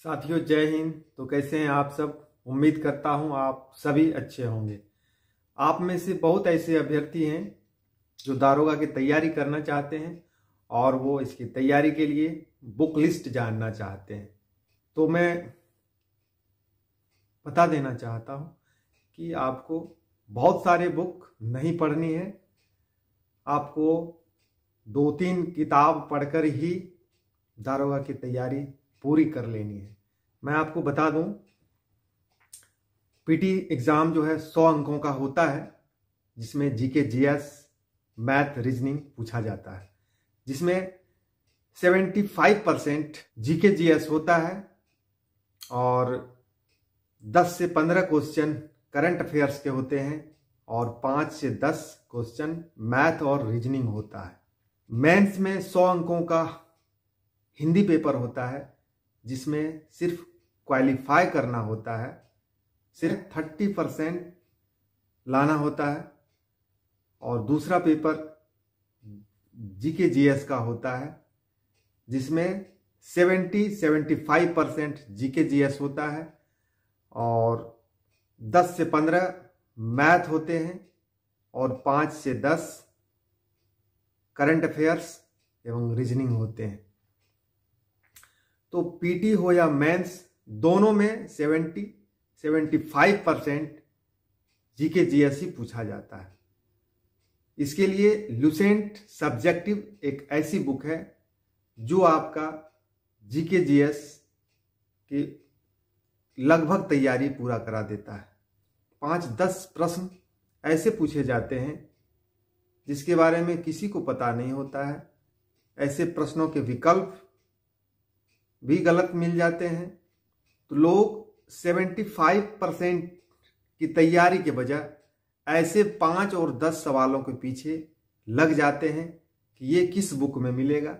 साथियों जय हिंद। तो कैसे हैं आप सब? उम्मीद करता हूं आप सभी अच्छे होंगे। आप में से बहुत ऐसे अभ्यर्थी हैं जो दारोगा की तैयारी करना चाहते हैं और वो इसकी तैयारी के लिए बुक लिस्ट जानना चाहते हैं। तो मैं बता देना चाहता हूं कि आपको बहुत सारे बुक नहीं पढ़नी है। आपको 2-3 किताब पढ़कर ही दारोगा की तैयारी पूरी कर लेनी है। मैं आपको बता दूं, पीटी एग्जाम जो है 100 अंकों का होता है, जिसमें जीके जीएस मैथ रीजनिंग पूछा जाता है, जिसमें 75% जीके जीएस होता है और 10 से 15 क्वेश्चन करंट अफेयर्स के होते हैं और 5 से 10 क्वेश्चन मैथ और रीजनिंग होता है। मेंस में 100 अंकों का हिंदी पेपर होता है, जिसमें सिर्फ क्वालिफाई करना होता है, सिर्फ 30% लाना होता है। और दूसरा पेपर जीके जीएस का होता है, जिसमें 70-75% जीके जीएस होता है और 10 से 15 मैथ होते हैं और 5 से 10 करंट अफेयर्स एवं रीजनिंग होते हैं। तो पीटी हो या मेंस, दोनों में 70-75% जीके जीएस ही पूछा जाता है। इसके लिए लुसेंट सब्जेक्टिव एक ऐसी बुक है जो आपका जीके जीएस की लगभग तैयारी पूरा करा देता है। 5-10 प्रश्न ऐसे पूछे जाते हैं जिसके बारे में किसी को पता नहीं होता है। ऐसे प्रश्नों के विकल्प भी गलत मिल जाते हैं। तो लोग 75% की तैयारी के बजाय ऐसे 5 और 10 सवालों के पीछे लग जाते हैं कि ये किस बुक में मिलेगा,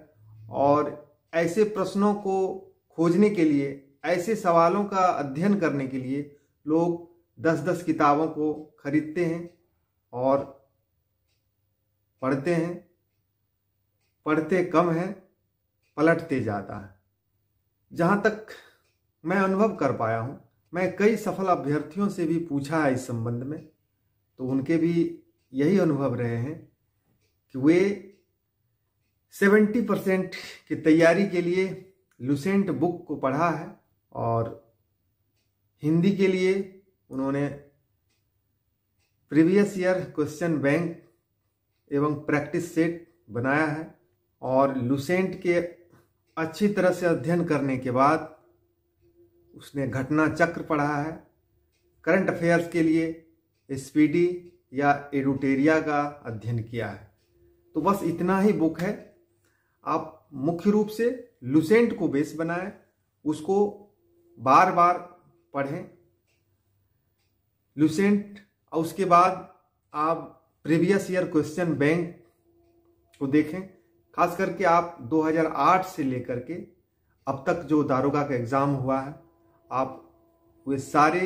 और ऐसे प्रश्नों को खोजने के लिए, ऐसे सवालों का अध्ययन करने के लिए लोग 10-10 किताबों को खरीदते हैं और पढ़ते हैं। पढ़ते कम है, पलटते ज़्यादा है। जहाँ तक मैं अनुभव कर पाया हूँ, मैं कई सफल अभ्यर्थियों से भी पूछा है इस संबंध में, तो उनके भी यही अनुभव रहे हैं कि वे 70% की तैयारी के लिए लुसेंट बुक को पढ़ा है और हिंदी के लिए उन्होंने प्रीवियस ईयर क्वेश्चन बैंक एवं प्रैक्टिस सेट बनाया है और लुसेंट के अच्छी तरह से अध्ययन करने के बाद उसने घटना चक्र पढ़ा है। करंट अफेयर्स के लिए स्पीडी या एडुटेरिया का अध्ययन किया है। तो बस इतना ही बुक है। आप मुख्य रूप से लुसेंट को बेस बनाएं, उसको बार बार पढ़ें लुसेंट, और उसके बाद आप प्रीवियस ईयर क्वेश्चन बैंक को देखें। खास करके आप 2008 से लेकर के अब तक जो दारोगा का एग्जाम हुआ है, आप वे सारे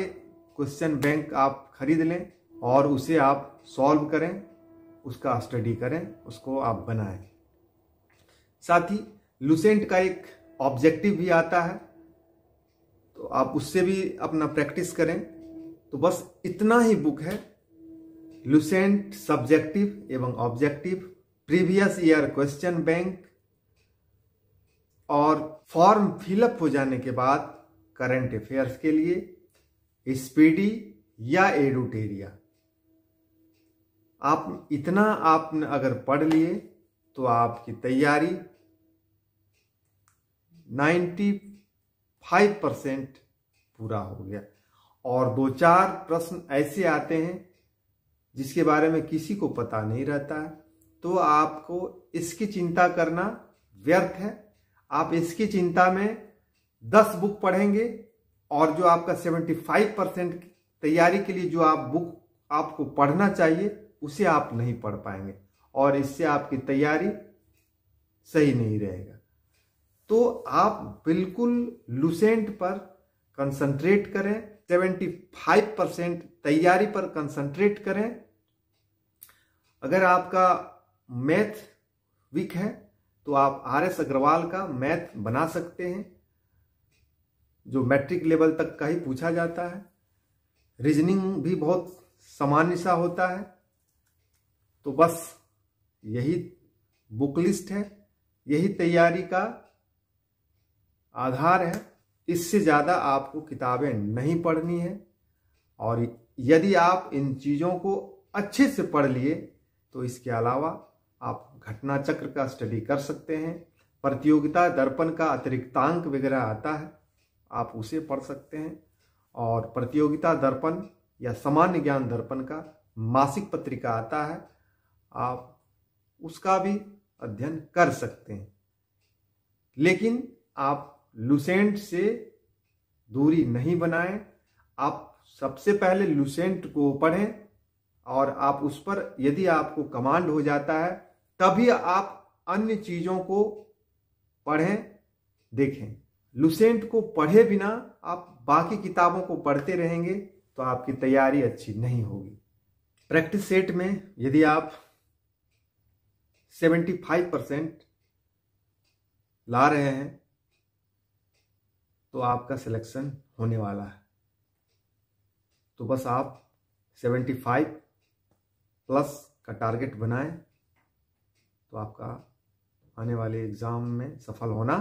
क्वेश्चन बैंक आप खरीद लें और उसे आप सॉल्व करें, उसका स्टडी करें, उसको आप बनाएं। साथ ही लुसेंट का एक ऑब्जेक्टिव भी आता है, तो आप उससे भी अपना प्रैक्टिस करें। तो बस इतना ही बुक है, लुसेंट सब्जेक्टिव एवं objective, previous year question bank, और फॉर्म फिलअप हो जाने के बाद करंट अफेयर्स के लिए स्पीडी या एडुटेरिया। आप इतना आपने अगर पढ़ लिए तो आपकी तैयारी 95% पूरा हो गया। और 2-4 प्रश्न ऐसे आते हैं जिसके बारे में किसी को पता नहीं रहता है, तो आपको इसकी चिंता करना व्यर्थ है। आप इसकी चिंता में 10 बुक पढ़ेंगे और जो आपका 75% तैयारी के लिए जो आप बुक आपको पढ़ना चाहिए उसे आप नहीं पढ़ पाएंगे और इससे आपकी तैयारी सही नहीं रहेगा। तो आप बिल्कुल लुसेंट पर कंसंट्रेट करें, 75% तैयारी पर कंसंट्रेट करें। अगर आपका मैथ वीक है तो आप RS अग्रवाल का मैथ बना सकते हैं। जो मैट्रिक लेवल तक का ही पूछा जाता है। रीजनिंग भी बहुत सामान्य सा होता है। तो बस यही बुक लिस्ट है, यही तैयारी का आधार है। इससे ज़्यादा आपको किताबें नहीं पढ़नी है। और यदि आप इन चीज़ों को अच्छे से पढ़ लिए तो इसके अलावा आप घटना चक्र का स्टडी कर सकते हैं। प्रतियोगिता दर्पण का अतिरिक्तांक वगैरह आता है, आप उसे पढ़ सकते हैं। और प्रतियोगिता दर्पण या सामान्य ज्ञान दर्पण का मासिक पत्रिका आता है, आप उसका भी अध्ययन कर सकते हैं। लेकिन आप लुसेंट से दूरी नहीं बनाएं। आप सबसे पहले लुसेंट को पढ़ें और आप उस पर यदि आपको कमांड हो जाता है तभी आप अन्य चीज़ों को पढ़ें, देखें। लुसेंट को पढ़े बिना आप बाकी किताबों को पढ़ते रहेंगे तो आपकी तैयारी अच्छी नहीं होगी। प्रैक्टिस सेट में यदि आप 75% ला रहे हैं तो आपका सिलेक्शन होने वाला है। तो बस आप 75+ का टारगेट बनाएं तो आपका आने वाले एग्ज़ाम में सफल होना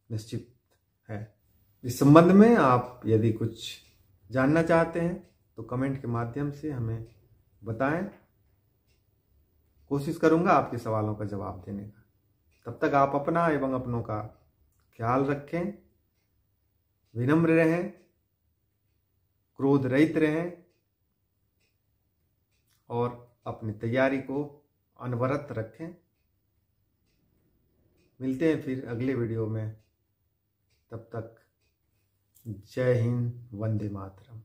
निश्चित है। इस संबंध में आप यदि कुछ जानना चाहते हैं तो कमेंट के माध्यम से हमें बताएं। कोशिश करूंगा आपके सवालों का जवाब देने का। तब तक आप अपना एवं अपनों का ख्याल रखें, विनम्र रहें, क्रोध रहित रहें और अपनी तैयारी को अनवरत रखें। मिलते हैं फिर अगले वीडियो में। तब तक जय हिंद, वंदे मातरम।